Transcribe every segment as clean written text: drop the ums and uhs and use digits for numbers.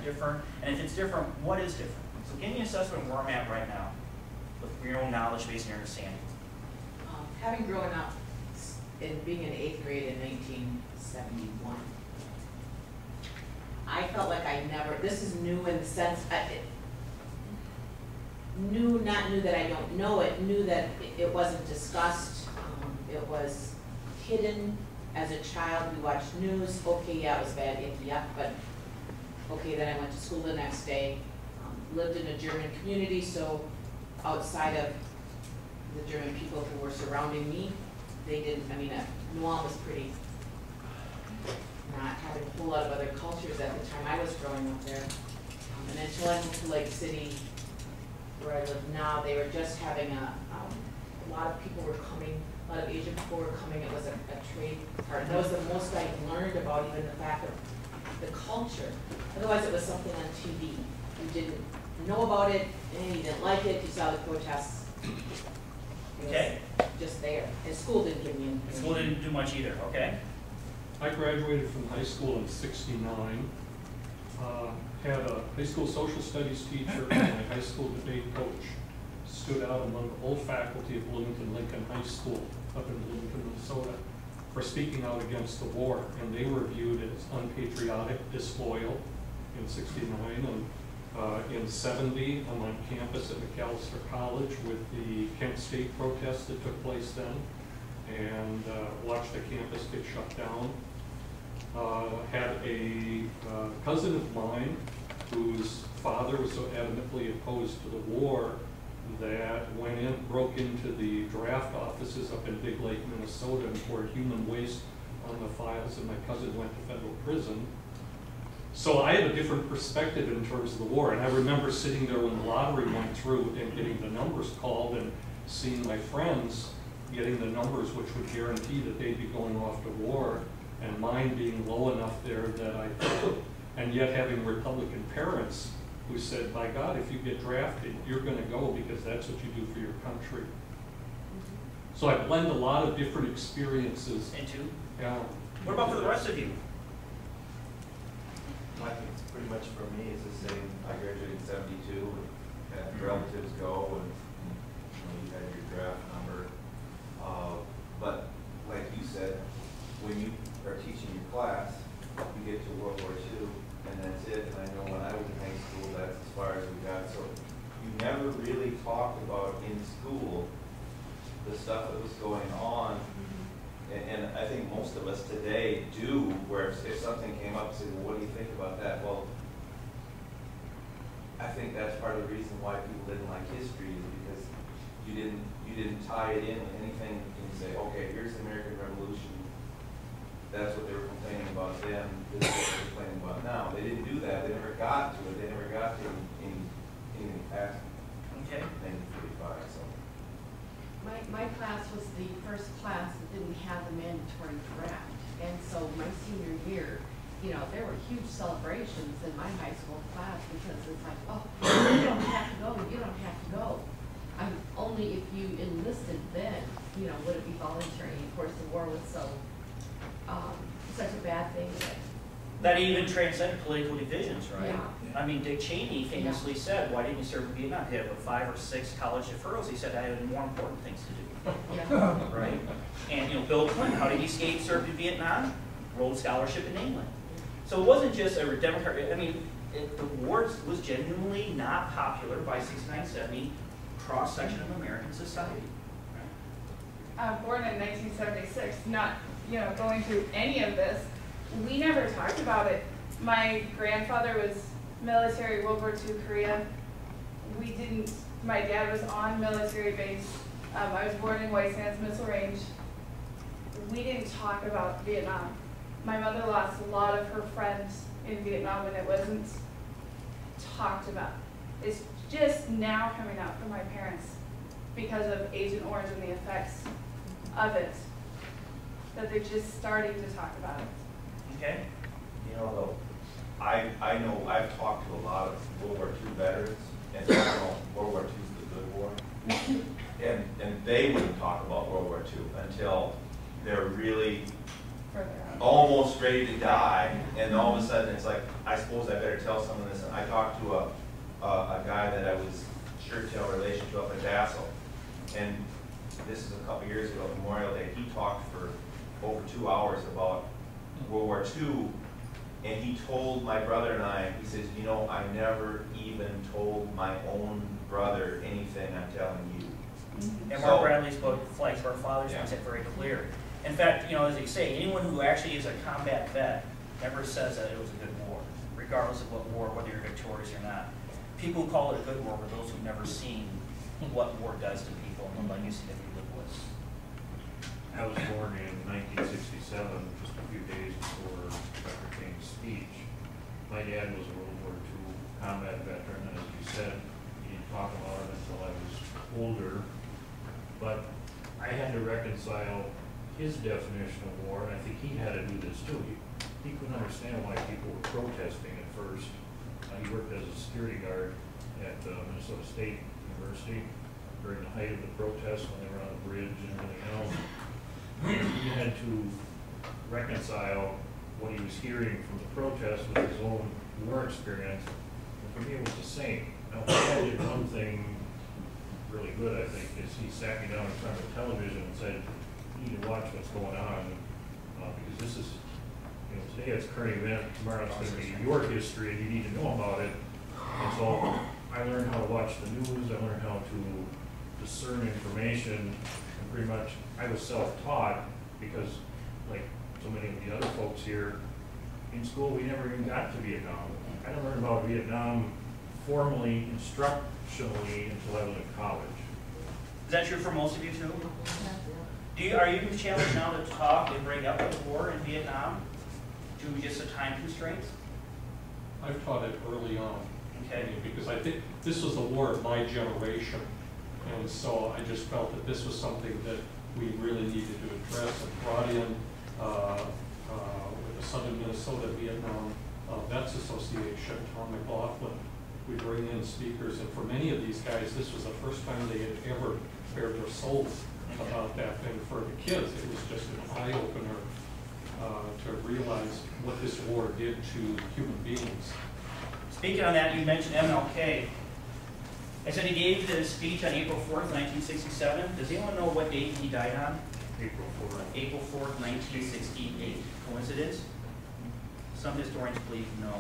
different? And if it's different, what is different? So give me an assessment of where I'm at right now with your own knowledge base and your understanding. Having grown up in being in 8th grade in 1971, I felt like I never, this is new in the sense, not new that I don't know it, knew that it wasn't discussed, it was hidden. As a child, we watched news, okay, yeah, it was bad, icky, yuck, but okay, then I went to school the next day, lived in a German community, so outside of the German people who were surrounding me, they didn't, I mean, Noam was pretty, not having a whole lot of other cultures at the time I was growing up there. And until I moved to Lake City, where I live now, they were just having a lot of people were coming, a lot of Asian people were coming. It was a trade part. That was the most I learned about even the fact of the culture. Otherwise, it was something on TV. You didn't know about it, and you didn't like it. You saw the protests. Okay. Just there. And school didn't give me anything. School didn't do much either, okay? I graduated from high school in '69. Had a high school social studies teacher and a high school debate coach. Stood out among the whole faculty of Bloomington Lincoln High School up in Bloomington, Minnesota, for speaking out against the war. And they were viewed as unpatriotic, disloyal in '69. And in '70, I'm on campus at McAllister College with the Kent State protests that took place then, and watched the campus get shut down. Had a cousin of mine whose father was so adamantly opposed to the war that broke into the draft offices up in Big Lake, Minnesota, and poured human waste on the files, and my cousin went to federal prison. So I had a different perspective in terms of the war, and I remember sitting there when the lottery went through and getting the numbers called and seeing my friends getting the numbers which would guarantee that they'd be going off to war, and mine being low enough there that I could, and yet having Republican parents who said, by God, if you get drafted, you're going to go because that's what you do for your country. So I blend a lot of different experiences. Into? Yeah. What about for the rest of you? I think it's pretty much for me, it's the same. I graduated in '72, and had relatives go, and you had your draft number. But like you said, when you are teaching your class, you get to World War II, and that's it. And I know when I was in high school, that's as far as we got. So you never really talked about in school the stuff that was going on. And I think most of us today do, where if something came up and said, well, what do you think about that? Well, I think that's part of the reason why people didn't like history, is because you didn't tie it in with anything and say, okay, here's the American Revolution. That's what they were complaining about then. This is what they're complaining about now. They didn't do that. They never got to it. They never got to anything past 1945. So. My class was the first class that didn't have the mandatory draft. And so my senior year, you know, there were huge celebrations in my high school class because it's like, oh, you don't have to go, you don't have to go. Only if you enlisted then, you know, would it be voluntary. Of course, the war was so, such a bad thing That even transcended political divisions, right? Yeah. I mean, Dick Cheney famously said, why didn't you serve in Vietnam? He had 5 or 6 college deferrals. He said, I had more important things to do. Yeah. Right? And, you know, Bill Clinton, how did he escape serve in Vietnam? Rhodes Scholarship in England. So it wasn't just a Democrat. I mean, the war was genuinely not popular by 69, 70 cross-section of American society. Born in 1976, not, you know, going through any of this, we never talked about it. My grandfather was military, World War II, Korea. We didn't, my dad was on military base. I was born in White Sands Missile Range. We didn't talk about Vietnam. My mother lost a lot of her friends in Vietnam and it wasn't talked about. It's just now coming out from my parents because of Agent Orange and the effects of it, that they're just starting to talk about it. Okay. You know, though, I know I've talked to a lot of World War II veterans, and you know, World War II is the good war, and they wouldn't talk about World War II until they're really further on. almost ready to die, and all of a sudden it's like, I suppose I better tell someone this. And I talked to a guy that I was shirt tail relation to up in Dassel, and this is a couple years ago, Memorial Day. He talked for over 2 hours about World War II, and he told my brother and I, he says, you know, I never even told my own brother anything I'm telling you. And So- Mark Bradley's book, Flags of Our Fathers, Yeah. makes it very clear. In fact, you know, as they say, anyone who actually is a combat vet never says that it was a good war, regardless of what war, whether you're victorious or not. People who call it a good war were those who've never seen what war does to people and the legacy that we live with. I was born in 1967, just a few days before Dr. King's speech. My dad was a World War II combat veteran, and as you said, he didn't talk about it until I was older. But I had to reconcile his definition of war, and I think he had to do this too. He couldn't understand why people were protesting at first. He worked as a security guard at Minnesota State University during the height of the protests when they were on the bridge and everything else. He had to reconcile what he was hearing from the protests with his own war experience. And for me, it was the same. Now, he did one thing really good, I think, is he sat me down in front of the television and said, you need to watch what's going on, because this is, you know, today it's current event, tomorrow it's going to be your history, and you need to know about it. And so I learned how to watch the news, I learned how to discern information, and pretty much I was self-taught because, like so many of the other folks here, in school we never even got to Vietnam. I didn't learn about Vietnam formally, instructionally, until I was in college. Is that true for most of you too? Are you challenged now to talk and bring up the war in Vietnam due to just the time constraints? I've taught it early on. Okay. Because I think this was the war of my generation. And so I just felt that this was something that we really needed to address and brought in with the Southern Minnesota Vietnam Vets Association, Tom McLaughlin. We bring in speakers, and for many of these guys, this was the first time they had ever bared their souls about that thing. For the kids, it was just an eye-opener to realize what this war did to human beings. Speaking on that, you mentioned MLK. I said he gave the speech on April 4th, 1967. Does anyone know what date he died on? April 4th. April 4th, 1968. Coincidence? Some historians believe no,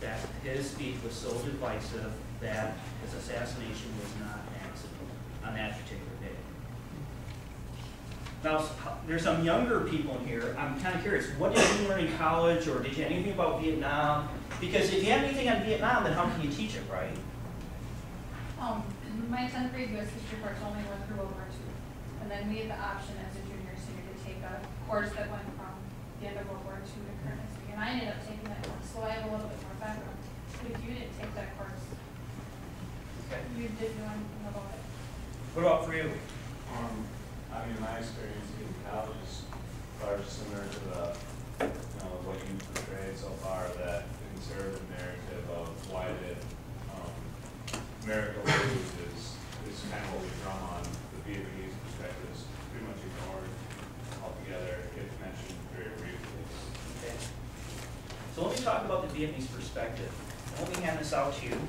that his speech was so divisive that his assassination was not an accident on that particular day. Now, there's some younger people in here. I'm kind of curious, what did you learn in college, or did you have anything about Vietnam? Because if you have anything on Vietnam, then how can you teach it, right? My 10th grade U.S. history course only went through World War II. And then we had the option as a junior and senior to take a course that went from the end of World War II to current history. And I ended up taking that course, so I have a little bit more background. But if you didn't take that course, Okay. you didn't know anything about it. What about for you? I mean, my experience in college is largely similar to the, you know, what you portrayed so far, that the conservative narrative of why did America lose is kind of what we drum on. The Vietnamese perspective is pretty much ignored altogether, if mentioned very briefly. Okay. So let me talk about the Vietnamese perspective. Let me hand this out to you.